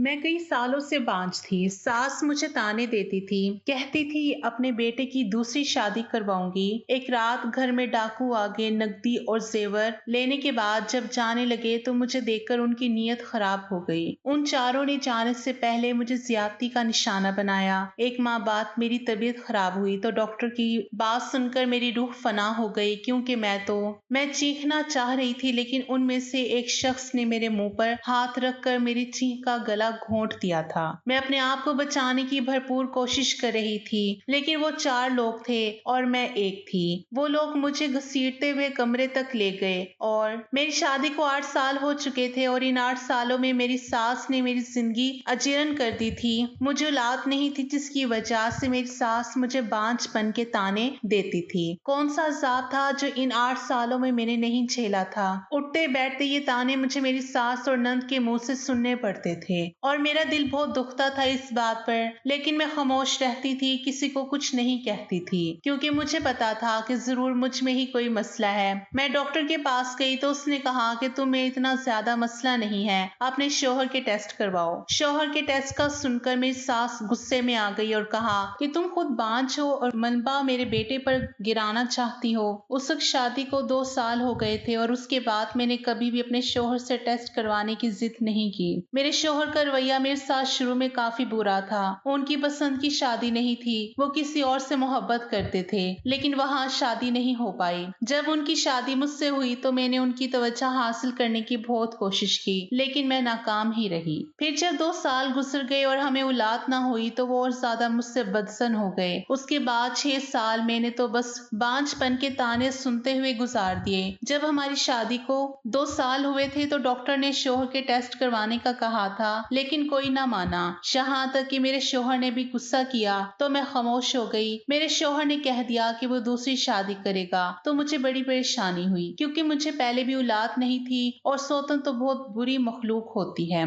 मैं कई सालों से बांझ थी। सास मुझे ताने देती थी, कहती थी अपने बेटे की दूसरी शादी करवाऊंगी। एक रात घर में डाकू आ गए, नकदी और जेवर लेने के बाद जब जाने लगे तो मुझे देखकर उनकी नीयत खराब हो गई। उन चारों ने जाने से पहले मुझे ज्यादती का निशाना बनाया। एक माह बाद मेरी तबीयत खराब हुई तो डॉक्टर की बात सुनकर मेरी रूह फना हो गई, क्योंकि मैं चीखना चाह रही थी, लेकिन उनमें से एक शख्स ने मेरे मुंह पर हाथ रखकर मेरी चीख का गला घोंट दिया था। मैं अपने आप को बचाने की भरपूर कोशिश कर रही थी, लेकिन वो चार लोग थे और मैं एक थी। वो लोग मुझे घसीटते हुए कमरे तक ले गए और मेरी शादी को 8 साल हो चुके थे और इन 8 सालों में मेरी सास ने मेरी जिंदगी अजीर्ण कर दी थी। मुझे औलाद नहीं थी, जिसकी वजह से मेरी सास मुझे बांझपन के ताने देती थी। कौन सा अज़ाब था जो इन 8 सालों में मैंने नहीं झेला था। उठते बैठते ये ताने मुझे मेरी सास और नंद के मुंह से सुनने पड़ते थे और मेरा दिल बहुत दुखता था इस बात पर, लेकिन मैं खामोश रहती थी, किसी को कुछ नहीं कहती थी, क्योंकि मुझे पता था कि जरूर मुझ में ही कोई मसला है। मैं डॉक्टर के पास गई तो उसने कहा कि तुम्हें इतना ज्यादा मसला नहीं है, अपने शोहर के टेस्ट करवाओ। शोहर के टेस्ट का सुनकर मेरी सास गुस्से में आ गई और कहा कि तुम खुद बांझ हो और मलबा मेरे बेटे पर गिराना चाहती हो। उस वक्त शादी को 2 साल हो गए थे और उसके बाद मैंने कभी भी अपने शोहर से टेस्ट करवाने की जिद नहीं की। मेरे शोहर का रवैया मेरे साथ शुरू में काफी बुरा था। उनकी पसंद की शादी नहीं थी, वो किसी और से मोहब्बत करते थे, लेकिन वहाँ शादी नहीं हो पाई। जब उनकी शादी मुझसे हुई तो मैंने उनकी तवज्जो हासिल करने की बहुत कोशिश की, लेकिन मैं नाकाम ही रही। फिर जब 2 साल गुजर गए और हमें औलाद ना हुई तो वो और ज्यादा मुझसे बदसन हो गए। उसके बाद 6 साल मैंने तो बस बांझपन के ताने सुनते हुए गुजार दिए। जब हमारी शादी को 2 साल हुए थे तो डॉक्टर ने शोहर के टेस्ट करवाने का कहा था, लेकिन कोई ना माना। यहाँ तक कि मेरे शोहर ने भी गुस्सा किया तो मैं खामोश हो गई। मेरे शोहर ने कह दिया कि वो दूसरी शादी करेगा, तो मुझे बड़ी परेशानी हुई, क्योंकि मुझे पहले भी औलाद नहीं थी और सौतन तो बहुत बुरी मखलूक होती है।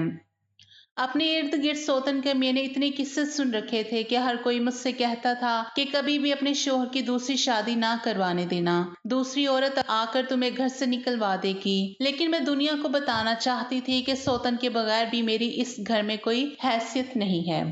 अपने इर्द गिर्द सौतन के मैंने इतने किस्से सुन रखे थे कि हर कोई मुझसे कहता था कि कभी भी अपने शोहर की दूसरी शादी ना करवाने देना, दूसरी औरत आकर तुम्हें घर से निकलवा देगी। लेकिन मैं दुनिया को बताना चाहती थी कि सौतन के बगैर भी मेरी इस घर में कोई हैसियत नहीं है।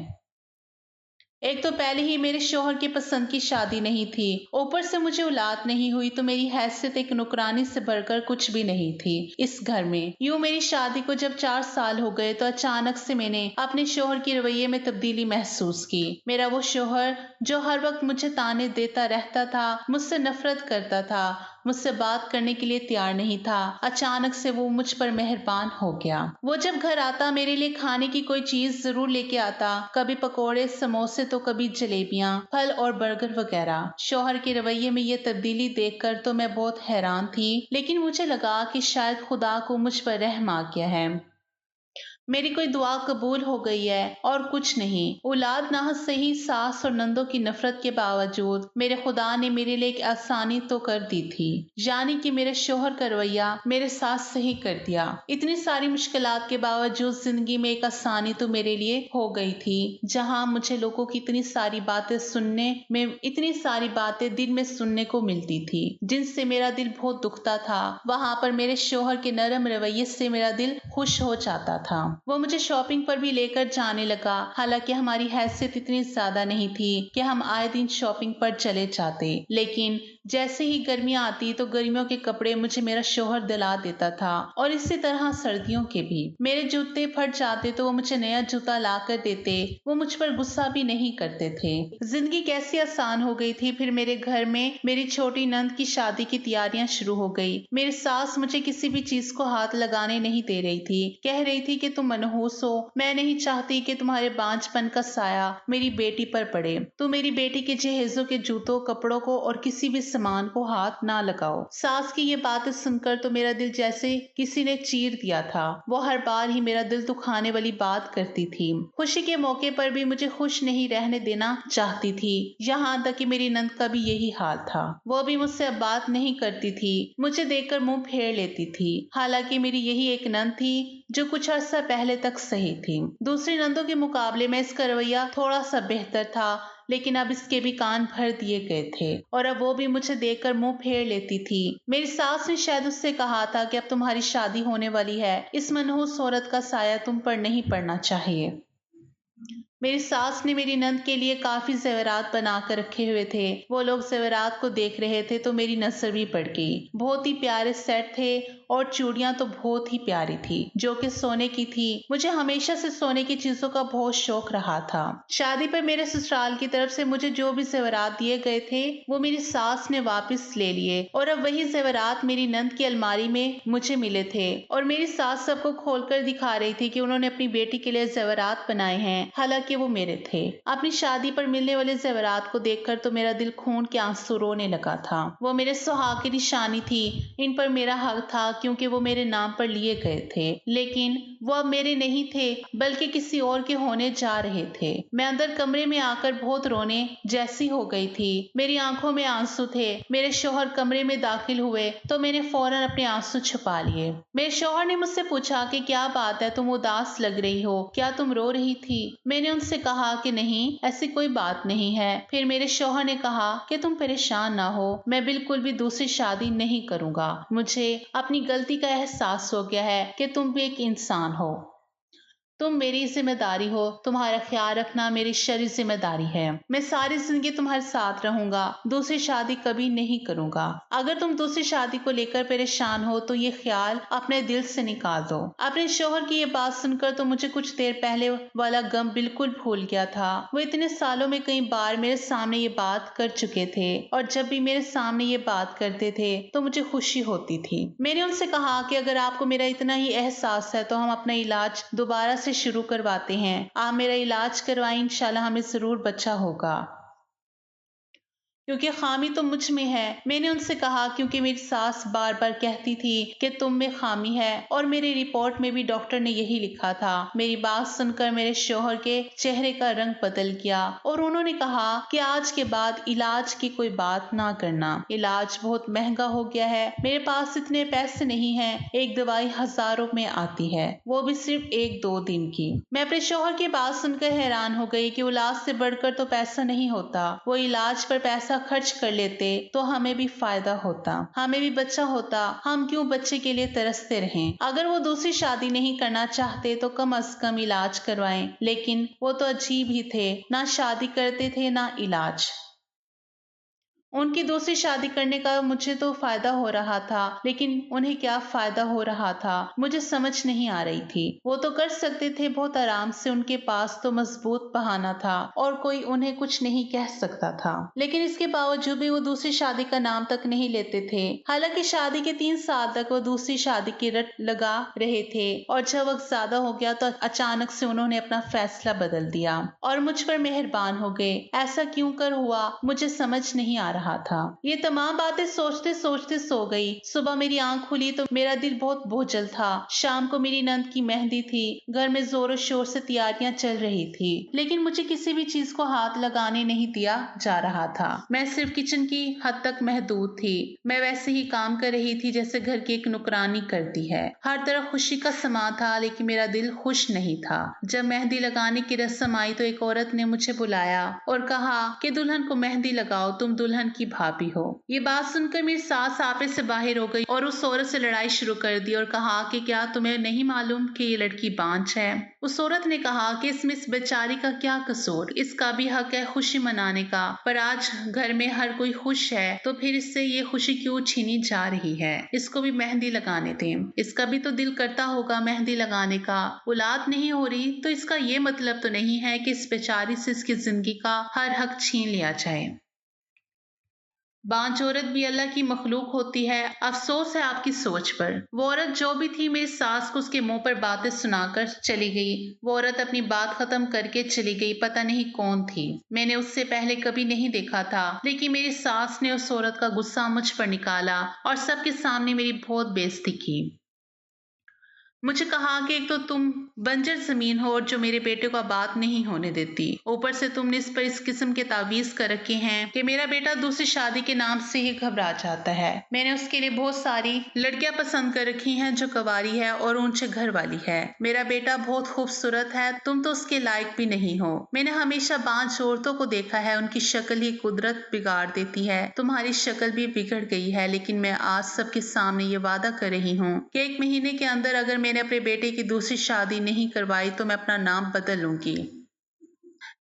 एक तो पहले ही मेरे शौहर की पसंद की शादी नहीं थी, ऊपर से मुझे औलाद नहीं हुई तो मेरी हैसियत एक नौकरानी से बढ़कर कुछ भी नहीं थी इस घर में। यूं मेरी शादी को जब 4 साल हो गए तो अचानक से मैंने अपने शौहर के रवैये में तब्दीली महसूस की। मेरा वो शौहर जो हर वक्त मुझे ताने देता रहता था, मुझसे नफरत करता था, मुझसे बात करने के लिए तैयार नहीं था, अचानक से वो मुझ पर मेहरबान हो गया। वो जब घर आता मेरे लिए खाने की कोई चीज जरूर लेके आता, कभी पकोड़े, समोसे तो कभी जलेबियां, फल और बर्गर वगैरह। शौहर के रवैये में ये तब्दीली देखकर तो मैं बहुत हैरान थी, लेकिन मुझे लगा कि शायद खुदा को मुझ पर रहम आ गया है, मेरी कोई दुआ कबूल हो गई है और कुछ नहीं। औलाद ना सही, सास और नंदों की नफरत के बावजूद मेरे खुदा ने मेरे लिए एक आसानी तो कर दी थी, यानी कि मेरे शोहर का रवैया मेरे साथ सही कर दिया। इतनी सारी मुश्किलात के बावजूद जिंदगी में एक आसानी तो मेरे लिए हो गई थी। जहाँ मुझे लोगों की इतनी सारी बातें सुनने में, इतनी सारी बातें दिन में सुनने को मिलती थी जिनसे मेरा दिल बहुत दुखता था, वहां पर मेरे शोहर के नरम रवैये से मेरा दिल खुश हो जाता था। वो मुझे शॉपिंग पर भी लेकर जाने लगा, हालांकि हमारी हैसियत इतनी ज्यादा नहीं थी कि हम आए दिन शॉपिंग पर चले जाते, लेकिन जैसे ही गर्मियां आती तो गर्मियों के कपड़े मुझे मेरा शोहर दिला देता था और इसी तरह सर्दियों के भी। मेरे जूते फट जाते तो वो मुझे नया जूता ला कर देते। वो मुझ पर गुस्सा भी नहीं करते थे। जिंदगी कैसी आसान हो गई थी। फिर मेरे घर में मेरी छोटी नंद की शादी की तैयारियां शुरू हो गई। मेरी सास मुझे किसी भी चीज को हाथ लगाने नहीं दे रही थी, कह रही थी कि तुम मनहूस हो, मैं नहीं चाहती कि तुम्हारे बांझपन का साया मेरी बेटी पर पड़े। तुम मेरी बेटी के जहेजों के जूतों, कपड़ों को और किसी भी सामान को हाथ ना लगाओ। सास की ये बातें सुनकर तो मेरा दिल जैसे किसी ने चीर दिया था। वो हर बार ही मेरा दिल दुखाने वाली बात करती थी। खुशी के मौके पर भी मुझे खुश नहीं रहने देना चाहती थी। यहाँ तक कि मेरी नंद का भी यही हाल था। वो भी मुझसे अब बात नहीं करती थी, मुझे देखकर मुंह फेर लेती थी। हालांकि मेरी यही एक नंद थी जो कुछ अर्सा पहले तक सही थी। दूसरी नंदों के मुकाबले में इसका रवैया थोड़ा सा बेहतर था। लेकिन अब इसके भी कान भर दिए गए थे और अब वो भी मुझे देखकर मुंह फेर लेती थी। मेरी सास ने शायद उससे कहा था कि अब तुम्हारी शादी होने वाली है, इस मनहूस औरत का साया तुम पर नहीं पड़ना चाहिए। मेरी सास ने मेरी नंद के लिए काफी ज़ेवरात बना कर रखे हुए थे। वो लोग ज़ेवरात को देख रहे थे तो मेरी नजर भी पड़ गई। बहुत ही प्यारे सेट थे और चूड़ियां तो बहुत ही प्यारी थी, जो कि सोने की थी। मुझे हमेशा से सोने की चीजों का बहुत शौक रहा था। शादी पर मेरे ससुराल की तरफ से मुझे जो भी ज़ेवरात दिए गए थे वो मेरी सास ने वापस ले लिए और अब वही ज़ेवरात मेरी नंद की अलमारी में मुझे मिले थे और मेरी सास सबको खोलकर दिखा रही थी कि उन्होंने अपनी बेटी के लिए ज़ेवरात बनाए हैं, हालांकि वो मेरे थे। अपनी शादी पर मिलने वाले ज़ेवरात को देखकर तो मेरा दिल खून के आंसू रोने लगा था। वो मेरे सुहाग की निशानी थी, इन पर मेरा हक था क्योंकि वो मेरे नाम पर लिए गए थे, लेकिन वो अब मेरे नहीं थे बल्कि किसी और के होने जा रहे थे। मैं अंदर कमरे में आकर बहुत रोने जैसी हो गई थी। मेरी आंखों में आंसू थे। मेरे शौहर कमरे में दाखिल हुए तो मैंने फौरन अपने आंसू छुपा लिए। मेरे शौहर ने मुझसे पूछा कि क्या बात है, तुम उदास लग रही हो, क्या तुम रो रही थी? मैंने उनसे कहा कि नहीं, ऐसी कोई बात नहीं है। फिर मेरे शौहर ने कहा कि तुम परेशान ना हो, मैं बिल्कुल भी दूसरी शादी नहीं करूंगा। मुझे अपनी गलती का एहसास हो गया है कि तुम भी एक इंसान हो। तुम मेरी जिम्मेदारी हो, तुम्हारा ख्याल रखना मेरी शरी जिम्मेदारी है। मैं सारी जिंदगी तुम्हारे साथ रहूंगा, दूसरी शादी कभी नहीं करूंगा। अगर तुम दूसरी शादी को लेकर परेशान हो तो ये ख्याल अपने दिल से निकाल दो। अपने शोहर की ये बात सुनकर तो मुझे कुछ देर पहले वाला गम बिल्कुल भूल गया था। वो इतने सालों में कई बार मेरे सामने ये बात कर चुके थे और जब भी मेरे सामने ये बात करते थे तो मुझे खुशी होती थी। मैंने उनसे कहा कि अगर आपको मेरा इतना ही एहसास है तो हम अपना इलाज दोबारा से शुरू करवाते हैं। आप मेरा इलाज करवाएं, इंशाल्लाह हमें जरूर बच्चा होगा, क्योंकि खामी तो मुझ में है। मैंने उनसे कहा क्योंकि मेरी सास बार बार कहती थी कि तुम में खामी है और मेरी रिपोर्ट में भी डॉक्टर ने यही लिखा था। मेरी बात सुनकर मेरे शौहर के चेहरे का रंग बदल गया और उन्होंने कहा कि आज के बाद इलाज की कोई बात ना करना, इलाज बहुत महंगा हो गया है, मेरे पास इतने पैसे नहीं है, एक दवाई हजारों में आती है, वो भी सिर्फ 1-2 दिन की। मैं अपने शौहर की बात सुनकर हैरान हो गई कि इलाज से बढ़कर तो पैसा नहीं होता। वो इलाज पर पैसा खर्च कर लेते तो हमें भी फायदा होता, हमें भी बच्चा होता। हम क्यों बच्चे के लिए तरसते रहें? अगर वो दूसरी शादी नहीं करना चाहते तो कम अज कम इलाज करवाएं, लेकिन वो तो अजीब ही थे, ना शादी करते थे ना इलाज। उनकी दूसरी शादी करने का मुझे तो फायदा हो रहा था, लेकिन उन्हें क्या फायदा हो रहा था मुझे समझ नहीं आ रही थी। वो तो कर सकते थे बहुत आराम से, उनके पास तो मजबूत बहाना था और कोई उन्हें कुछ नहीं कह सकता था, लेकिन इसके बावजूद भी वो दूसरी शादी का नाम तक नहीं लेते थे। हालांकि शादी के 3 साल तक वो दूसरी शादी की रट लगा रहे थे और जब वक्त ज्यादा हो गया तो अचानक से उन्होंने अपना फैसला बदल दिया और मुझ पर मेहरबान हो गए। ऐसा क्यों कर हुआ मुझे समझ नहीं आ रहा था। ये तमाम बातें सोचते सोचते सो गई। सुबह मेरी आंख खुली तो मेरा दिल बहुत बोझल था। शाम को मेरी नंद की मेहंदी थी। घर में जोरों शोर से तैयारियां चल रही थी, लेकिन मुझे किसी भी चीज को हाथ लगाने नहीं दिया जा रहा था। मैं सिर्फ किचन की हद तक महदूद थी। मैं वैसे ही काम कर रही थी जैसे घर की एक नुकरानी करती है। हर तरफ खुशी का समा था, लेकिन मेरा दिल खुश नहीं था। जब मेहंदी लगाने की रस्म आई तो एक औरत ने मुझे बुलाया और कहा कि दुल्हन को मेहंदी लगाओ, तुम दुल्हन की भाभी हो। ये बात सुनकर मेरी सास आपे से बाहर हो गई और उस औरत से लड़ाई शुरू कर दी और कहा कि क्या तुम्हें नहीं मालूम कि ये लड़की बांझ है? उस औरत ने कहा कि इसमें इस बेचारी का क्या कसूर, इसका भी हक है खुशी मनाने का, पर आज घर में हर कोई खुश है तो फिर इससे ये खुशी क्यों छीनी जा रही है? इसको भी मेहंदी लगाने दें, इसका भी तो दिल करता होगा मेहंदी लगाने का। औलाद नहीं हो रही तो इसका ये मतलब तो नहीं है कि इस बेचारी से इसकी जिंदगी का हर हक छीन लिया जाए। बांझ औरत भी अल्लाह की मखलूक होती है, अफसोस है आपकी सोच पर। वो औरत जो भी थी मेरी सास को उसके मुंह पर बातें सुनाकर चली गई। वो औरत अपनी बात खत्म करके चली गई, पता नहीं कौन थी। मैंने उससे पहले कभी नहीं देखा था, लेकिन मेरी सास ने उस औरत का गुस्सा मुझ पर निकाला और सबके सामने मेरी बहुत बेइज्जती की। मुझे कहा कि एक तो तुम बंजर जमीन हो और जो मेरे बेटे को आबाद नहीं होने देती, ऊपर से तुमने इस पर इस किस्म के तावीज कर रखे हैं कि मेरा बेटा दूसरी शादी के नाम से ही घबरा जाता है। मैंने उसके लिए बहुत सारी लड़कियां पसंद कर रखी हैं जो कवारी है और ऊंचे घर वाली है। मेरा बेटा बहुत खूबसूरत है, तुम तो उसके लायक भी नहीं हो। मैंने हमेशा बांझ औरतों को देखा है, उनकी शक्ल ही कुदरत बिगाड़ देती है। तुम्हारी शक्ल भी बिगड़ गई है, लेकिन मैं आज सबके सामने ये वादा कर रही हूँ कि 1 महीने के अंदर अगर मैंने अपने बेटे की दूसरी शादी नहीं करवाई तो मैं अपना नाम बदल लूंगी।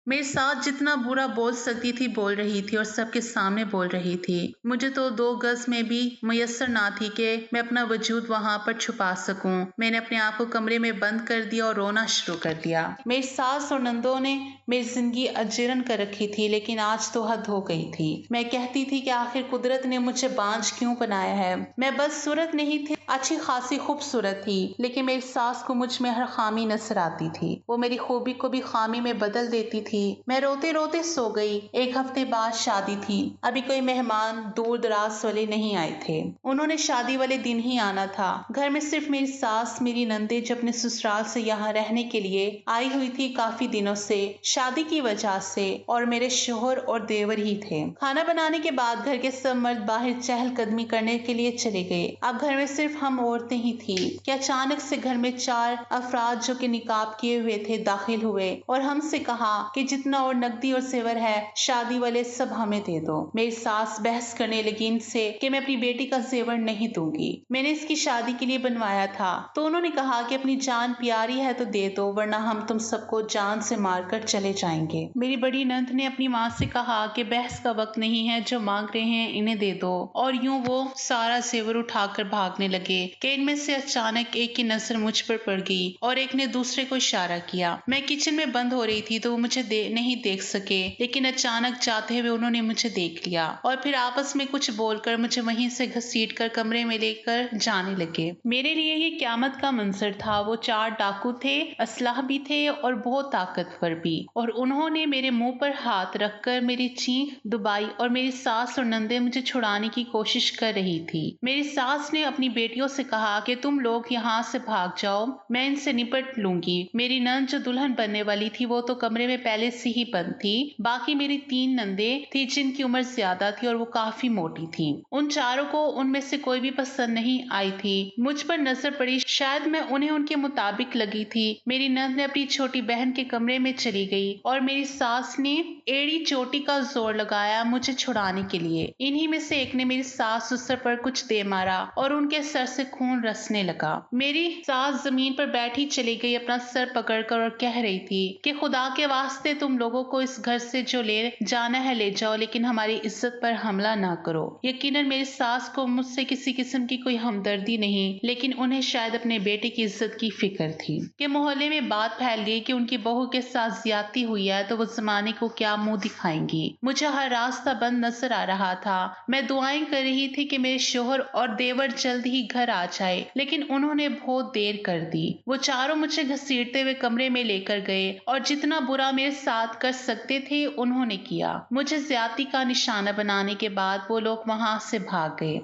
मेरे साथ जितना बुरा बोल सकती थी बोल रही थी और सबके सामने बोल रही थी। मुझे तो 2 गज में भी मुयस्सर ना थी कि मैं अपना वजूद वहां पर छुपा सकूं। मैंने अपने आप को कमरे में बंद कर दिया और रोना शुरू कर दिया। मेरी सास और नंदों ने मेरी जिंदगी अजीरन कर रखी थी, लेकिन आज तो हद हो गई थी। मैं कहती थी कि आखिर कुदरत ने मुझे बांझ क्यों बनाया है। मैं बदसूरत नहीं थी, अच्छी खासी खूबसूरत थी, लेकिन मेरी सास को मुझ में हर खामी नजर आती थी। वो मेरी खूबी को भी खामी में बदल देती थी। मैं रोते रोते सो गई। 1 हफ्ते बाद शादी थी। अभी कोई मेहमान दूर दराज वाले नहीं आए थे। उन्होंने शादी वाले दिन ही आना था। घर में सिर्फ मेरी सास, मेरी नंदे जो अपने ससुराल से यहाँ रहने के लिए आई हुई थी काफी दिनों से शादी की वजह से, और मेरे शोहर और देवर ही थे। खाना बनाने के बाद घर के सब मर्द बाहर चहलकदमी करने के लिए चले गए। अब घर में सिर्फ हम औरतें ही थी कि अचानक से घर में 4 अफराद जो कि निकाब किए हुए थे दाखिल हुए और हमसे कहा कि जितना और नकदी और सेवर है शादी वाले सब हमें दे दो। मेरी सास बहस करने लगी इनसे कि मैं अपनी बेटी का जेवर नहीं दूंगी, मैंने इसकी शादी के लिए बनवाया था। तो उन्होंने कहा कि अपनी जान प्यारी है तो दे दो, वरना हम तुम सबको जान से मारकर चले जाएंगे। मेरी बड़ी नंद ने अपनी माँ से कहा कि बहस का वक्त नहीं है, जो मांग रहे हैं इन्हें दे दो। और यूं वो सारा जेवर उठाकर भागने लगे कि इनमें से अचानक एक की नजर मुझ पर पड़ गई और एक ने दूसरे को इशारा किया। मैं किचन में बंद हो रही थी तो वो मुझे नहीं देख सके, लेकिन अचानक जाते हुए उन्होंने मुझे देख लिया और फिर आपस में कुछ बोलकर मुझे वहीं से घसीटकर कमरे में लेकर जाने लगे। मेरे लिए ये क्यामत का मंजर था। वो 4 डाकू थे, असलाह भी थे और बहुत ताकतवर भी, और उन्होंने मेरे मुंह पर हाथ रखकर मेरी चीख दबाई और मेरी सास और नंदे मुझे छुड़ाने की कोशिश कर रही थी। मेरी सास ने अपनी बेटियों से कहा कि तुम लोग यहाँ से भाग जाओ, मैं इनसे निपट लूंगी। मेरी नंद जो दुल्हन बनने वाली थी वो तो कमरे में पहले से ही बंद थी। बाकी मेरी 3 नंदे थी जिनकी उम्र ज्यादा थी और वो काफी मोटी थी। उन चारों को उनमें से कोई भी पसंद नहीं आई थी। मुझ पर नजर पड़ी, शायद मैं उन्हें उनके मुताबिक लगी थी। मेरी नंद ने अपनी छोटी बहन के कमरे में चली गई और मेरी सास ने एड़ी चोटी का जोर लगाया मुझे छुड़ाने के लिए। इन्हीं में से एक ने मेरी सास ससुर पर कुछ दे मारा और उनके सर से खून रसने लगा। मेरी सास जमीन पर बैठी चली गई अपना सर पकड़कर और कह रही थी कि खुदा के वास्ते तुम लोगों को इस घर से जो ले जाना है ले जाओ, लेकिन हमारी इज्जत पर हमला ना करो। यकीनन मेरी सास को मुझसे किसी किस्म की कोई हमदर्दी नहीं, लेकिन उन्हें शायद अपने बेटे की इज्जत की फिक्र थी कि मोहल्ले में बात फैल गई कि उनकी बहू के साथ ज्यादती हुई है तो वो जमाने को क्या मुंह दिखाएंगी। मुझे हर रास्ता बंद नजर आ रहा था। मैं दुआएं कर रही थी कि मेरे शोहर और देवर जल्द ही घर आ जाए, लेकिन उन्होंने बहुत देर कर दी। वो चारों मुझे घसीटते हुए कमरे में लेकर गए और जितना बुरा मेरे साथ कर सकते थे उन्होंने किया। मुझे ज्यादती का निशाना बनाने के बाद वो लोग वहां से भाग गए।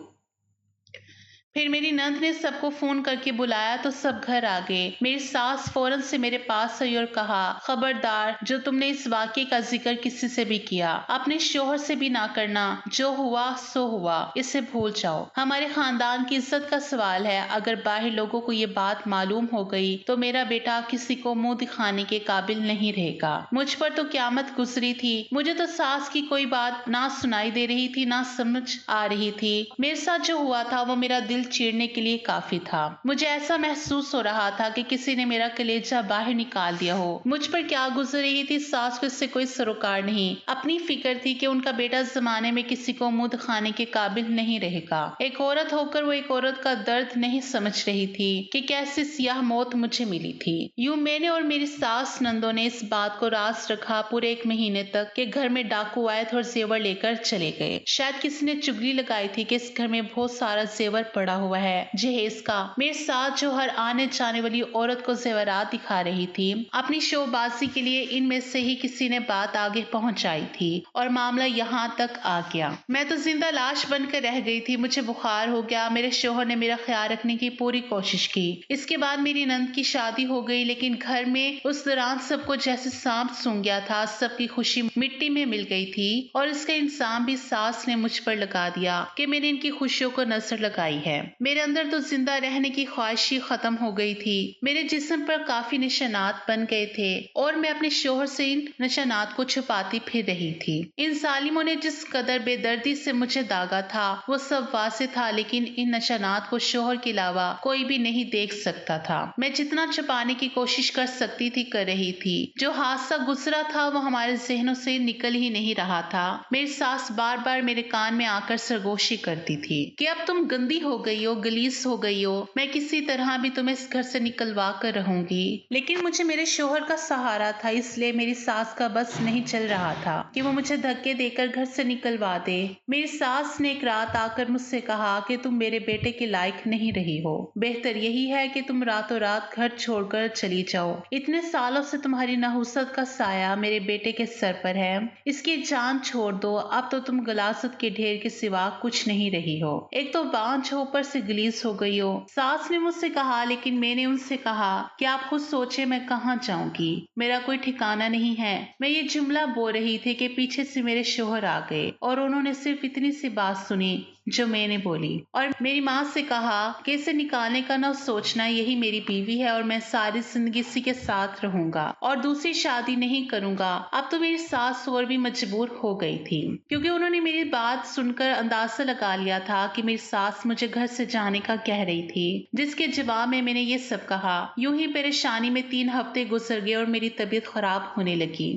फिर मेरी नंद ने सबको फोन करके बुलाया तो सब घर आ गए। मेरी सास फौरन से मेरे पास आई और कहा, खबरदार जो तुमने इस वाकये का जिक्र किसी से भी किया, अपने शोहर से भी ना करना। जो हुआ सो हुआ, इसे भूल जाओ। हमारे खानदान की इज्जत का सवाल है। अगर बाहर लोगों को ये बात मालूम हो गई तो मेरा बेटा किसी को मुंह दिखाने के काबिल नहीं रहेगा। मुझ पर तो क्यामत गुजरी थी। मुझे तो सास की कोई बात ना सुनाई दे रही थी ना समझ आ रही थी। मेरे साथ जो हुआ था वो मेरा दिल चीरने के लिए काफी था। मुझे ऐसा महसूस हो रहा था कि किसी ने मेरा कलेजा बाहर निकाल दिया हो। मुझ पर क्या गुजर रही थी सास को इससे कोई सरोकार नहीं। अपनी फिक्र थी कि उनका बेटा जमाने में किसी को मुंह दिखाने के काबिल नहीं रहेगा। एक औरत होकर वो एक औरत का दर्द नहीं समझ रही थी कि कैसी सियाह मौत मुझे मिली थी। यूं मैंने और मेरी सास नंदों ने इस बात को राज रखा पूरे 1 महीने तक कि घर में डाकू आए थे और जेवर लेकर चले गए। शायद किसी ने चुगली लगाई थी कि इस घर में बहुत सारा जेवर पड़ा हुआ है जहेज का। मेरे साथ जो हर आने जाने वाली औरत को जेवरात दिखा रही थी, अपनी शोबाजी के लिए इनमें से ही किसी ने बात आगे पहुंचाई थी और मामला यहाँ तक आ गया। मैं तो जिंदा लाश बनकर रह गई थी। मुझे बुखार हो गया। मेरे शोहर ने मेरा ख्याल रखने की पूरी कोशिश की। इसके बाद मेरी नंद की शादी हो गई, लेकिन घर में उस दौरान सबको जैसे सांप सूंघ गया था। सबकी खुशी मिट्टी में मिल गई थी और इसका इंसान भी सास ने मुझ पर लगा दिया कि मैंने इनकी खुशियों को नजर लगाई है। मेरे अंदर तो जिंदा रहने की ख्वाहिश ही खत्म हो गई थी। मेरे जिस्म पर काफी निशानात बन गए थे और मैं अपने शोहर से इन निशानात को छुपाती फिर रही थी। इन जालिमों ने जिस कदर बेदर्दी से मुझे दागा था वो सब वासे था, लेकिन इन निशानात को शोहर के अलावा कोई भी नहीं देख सकता था। मैं जितना छुपाने की कोशिश कर सकती थी कर रही थी। जो हादसा गुजरा था वो हमारे जहनों से निकल ही नहीं रहा था। मेरी सास बार बार मेरे कान में आकर सरगोशी करती थी कि अब तुम गंदी हो गई हो, गलीस हो गई हो, मैं किसी तरह भी तुम्हें इस घर से निकलवा कर रहूंगी। लेकिन मुझे मेरे शोहर का सहारा था, इसलिए मेरी सास का बस नहीं चल रहा था कि वो मुझे धक्के देकर घर से निकलवा दे। मेरी सास ने एक रात आकर मुझसे कहा कि तुम मेरे बेटे के लायक नहीं रही हो, बेहतर यही है कि तुम रातों रात घर छोड़कर चली जाओ। इतने सालों से तुम्हारी नहुसत का साया मेरे बेटे के सर पर है, इसकी जान छोड़ दो। अब तो तुम गलासत के ढेर के सिवा कुछ नहीं रही हो। एक तो बांझ हो, ऊपर से गलीस हो गई हो। सास ने मुझसे कहा, लेकिन मैंने उनसे कहा कि आप खुद सोचे मैं कहाँ जाऊंगी, मेरा कोई ठिकाना नहीं है। मैं ये जुमला बोल रही थी कि पीछे से मेरे शोहर आ गए और उन्होंने सिर्फ इतनी सी बात सुनी जो मैंने बोली और मेरी माँ से कहा कि इसे निकालने का ना सोचना, यही मेरी बीवी है और मैं सारी जिंदगी इसी के साथ रहूंगा और दूसरी शादी नहीं करूंगा। अब तो मेरी सास और भी मजबूर हो गई थी, क्योंकि उन्होंने मेरी बात सुनकर अंदाजा लगा लिया था कि मेरी सास मुझे घर से जाने का कह रही थी, जिसके जवाब में मैंने ये सब कहा। यूं ही परेशानी में 3 हफ्ते गुजर गए और मेरी तबीयत खराब होने लगी।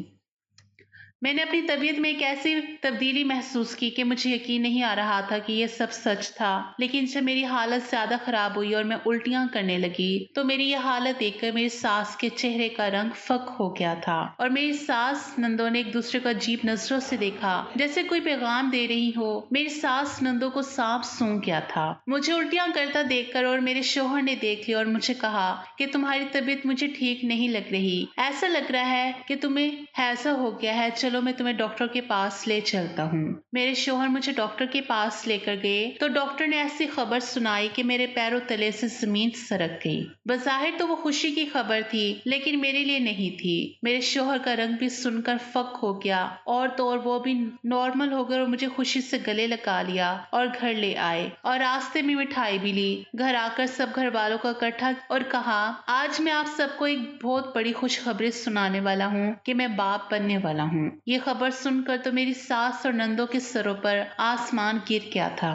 मैंने अपनी तबीयत में एक ऐसी तब्दीली महसूस की कि मुझे यकीन नहीं आ रहा था कि यह सब सच था। लेकिन जब मेरी हालत ज्यादा खराब हुई और मैं उल्टियां करने लगी तो मेरी यह हालत देखकर मेरी सास के चेहरे का रंग फक हो गया था और मेरी सास नंदो ने एक दूसरे को अजीब नजरों से देखा, जैसे कोई पैगाम दे रही हो। मेरी सास नंदो को सांप सूंघ गया था। मुझे उल्टियां करता देखकर और मेरे शोहर ने देख लिया और मुझे कहा कि तुम्हारी तबीयत मुझे ठीक नहीं लग रही, ऐसा लग रहा है कि तुम्हें हैजा हो गया है, चलो मैं तुम्हें डॉक्टर के पास ले चलता हूँ। मेरे शोहर मुझे डॉक्टर के पास लेकर गए तो डॉक्टर ने ऐसी खबर सुनाई कि मेरे पैरों तले से जमीन सरक गई। बज़ाहिर तो वो खुशी की खबर थी, लेकिन मेरे लिए नहीं थी। मेरे शोहर का रंग भी सुनकर फक हो गया और तो और वो भी नॉर्मल हो गए और मुझे खुशी से गले लगा लिया और घर ले आए और रास्ते में मिठाई भी ली। घर आकर सब घर वालों का इकट्ठा और कहा, आज मैं आप सबको एक बहुत बड़ी खुशखबरी सुनाने वाला हूँ कि मैं बाप बनने वाला हूँ। ये खबर सुनकर तो मेरी सास और नंदों के सरों पर आसमान गिर गया था।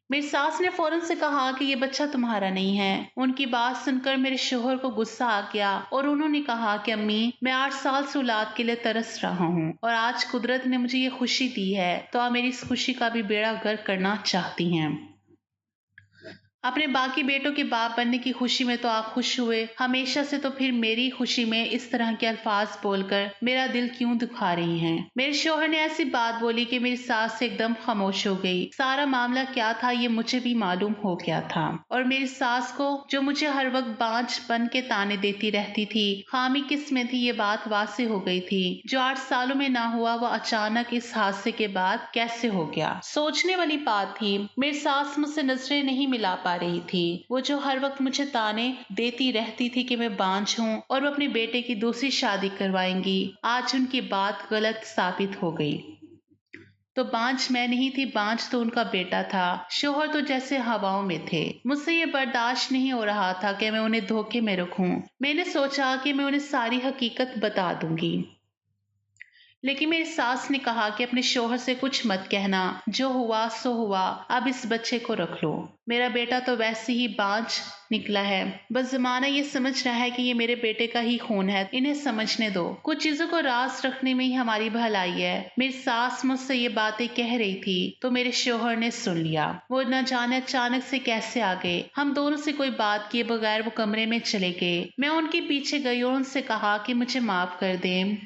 मेरी सास ने फौरन से कहा कि ये बच्चा तुम्हारा नहीं है। उनकी बात सुनकर मेरे शोहर को गुस्सा आ गया और उन्होंने कहा कि अम्मी, मैं 8 साल से औलाद के लिए तरस रहा हूँ और आज कुदरत ने मुझे ये खुशी दी है तो आप मेरी इस खुशी का भी बेड़ा गर्क करना चाहती हैं। अपने बाकी बेटों के बाप बनने की खुशी में तो आप खुश हुए हमेशा से, तो फिर मेरी खुशी में इस तरह के अल्फाज बोलकर मेरा दिल क्यों दुखा रही हैं? मेरे शोहर ने ऐसी बात बोली कि मेरी सास एकदम खामोश हो गई। सारा मामला क्या था ये मुझे भी मालूम हो गया था और मेरी सास को, जो मुझे हर वक्त बांझ बन के ताने देती रहती थी, खामी किस में थी ये बात वासे हो गई थी। जो 8 सालों में ना हुआ वो अचानक इस हादसे के बाद कैसे हो गया? सोचने वाली बात थी। मेरी सास मुझसे नजरें नहीं मिला पा रही थी। वो जो हर वक्त मुझे ताने देती रहती थी कि मैं बांझ हूँ और वो अपने बेटे की दूसरी शादी करवाएंगी, आज उनकी बात गलत साबित हो गई। तो बांझ मैं नहीं थी, बांझ तो उनका बेटा था। शोहर तो जैसे हवाओं में थे। मुझसे ये बर्दाश्त नहीं हो रहा था कि मैं उन्हें धोखे में रखूं। मैंने सोचा कि मैं उन्हें सारी हकीकत बता दूंगी, लेकिन मेरी सास ने कहा कि अपने शोहर से कुछ मत कहना, जो हुआ सो हुआ, अब इस बच्चे को रख लो। मेरा बेटा तो वैसे ही बांझ निकला है, बस जमाना ये समझ रहा है कि ये मेरे बेटे का ही खून है, इन्हें समझने दो। कुछ चीजों को राज रखने में ही हमारी भलाई है। मेरी सास मुझसे ये बातें कह रही थी तो मेरे शोहर ने सुन लिया। वो न जाने अचानक से कैसे आ गए। हम दोनों से कोई बात किए बगैर वो कमरे में चले गए। मैं उनके पीछे गई और उनसे कहा कि मुझे माफ कर दें।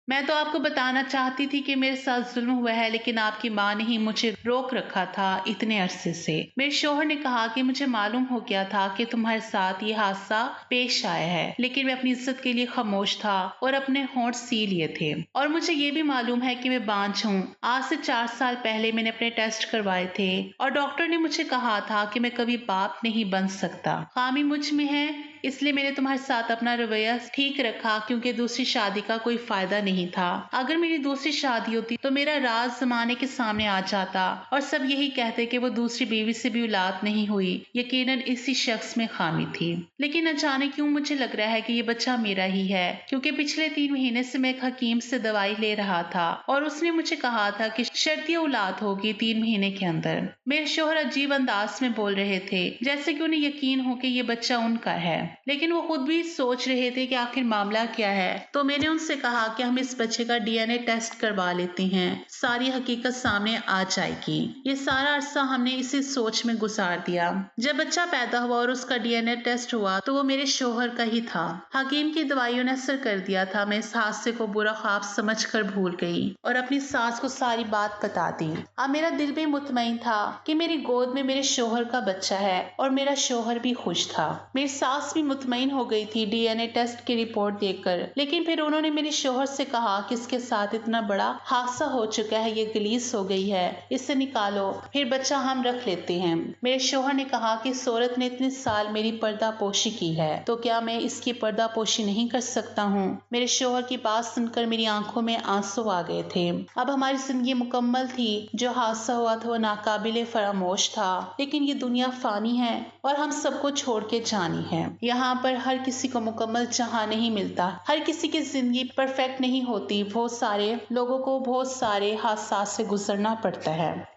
मैं तो आपको बताना चाहती थी कि मेरे साथ जुल्म हुआ है, लेकिन आपकी माँ ने ही मुझे रोक रखा था इतने अरसे से। मेरे शोहर ने कहा कि मुझे मालूम हो गया था कि तुम्हारे साथ ये हादसा पेश आया है, लेकिन मैं अपनी इज्जत के लिए खामोश था और अपने होंठ सी लिए थे। और मुझे ये भी मालूम है कि मैं बांझ हूँ। आज से 4 साल पहले मैंने अपने टेस्ट करवाए थे और डॉक्टर ने मुझे कहा था कि मैं कभी बाप नहीं बन सकता। खामी मुझ में है, इसलिए मैंने तुम्हारे साथ अपना रवैया ठीक रखा, क्योंकि दूसरी शादी का कोई फायदा नहीं था। अगर मेरी दूसरी शादी होती तो मेरा राज जमाने के सामने आ जाता और सब यही कहते कि वो दूसरी बीवी से भी औलाद नहीं हुई। यकीनन इसी शख्स में खामी थी। लेकिन न जाने क्यों मुझे लग रहा है कि ये बच्चा मेरा ही है, क्योंकि पिछले 3 महीने से मैं एक हकीम से दवाई ले रहा था और उसने मुझे कहा था कि शर्ती औलाद होगी 3 महीने के अंदर। मेरे शोहर अजीब अंदाज में बोल रहे थे, जैसे कि उन्हें यकीन हो कि ये बच्चा उनका है, लेकिन वो खुद भी सोच रहे थे कि आखिर मामला क्या है। तो मैंने उनसे कहा कि हम इस बच्चे का डीएनए टेस्ट करवा लेते हैं, सारी हकीकत सामने आ जाएगी। ये सारा अरसा हमने इसी सोच में गुजार दिया। जब बच्चा पैदा हुआ और उसका डीएनए टेस्ट हुआ तो वो मेरे शोहर का ही था। हकीम की दवाइयों ने असर कर दिया था। मैं इस हादसे को बुरा ख्वाब समझकर भूल गई और अपनी सास को सारी बात बता दी। अब मेरा दिल भी मुतमईन था कि मेरी गोद में मेरे शोहर का बच्चा है और मेरा शोहर भी खुश था। मेरी सास भी मुतमईन हो गई थी डीएनए टेस्ट की रिपोर्ट देखकर, लेकिन फिर उन्होंने मेरे शोहर से कहा कि इसके साथ इतना बड़ा हादसा हो चुका है, ये गलीस हो गई है, इसे निकालो, फिर बच्चा हम रख लेते हैं। मेरे शोहर ने कहा कि इस औरत ने इतने साल मेरी पर्दा पोशी की है, तो क्या मैं इसकी पर्दा पोशी नहीं कर सकता हूँ? मेरे शोहर की बात सुनकर मेरी आंखों में आंसू आ गए थे। अब हमारी जिंदगी मुकम्मल थी। जो हादसा हुआ था वो नाकाबिले फरामोश था, लेकिन ये दुनिया फानी है और हम सबको छोड़ के जानी है। यहाँ पर हर किसी को मुकम्मल जहां नहीं मिलता, हर किसी की जिंदगी परफेक्ट नहीं होती। बहुत सारे लोगों को बहुत सारे हादसा से गुजरना पड़ता है।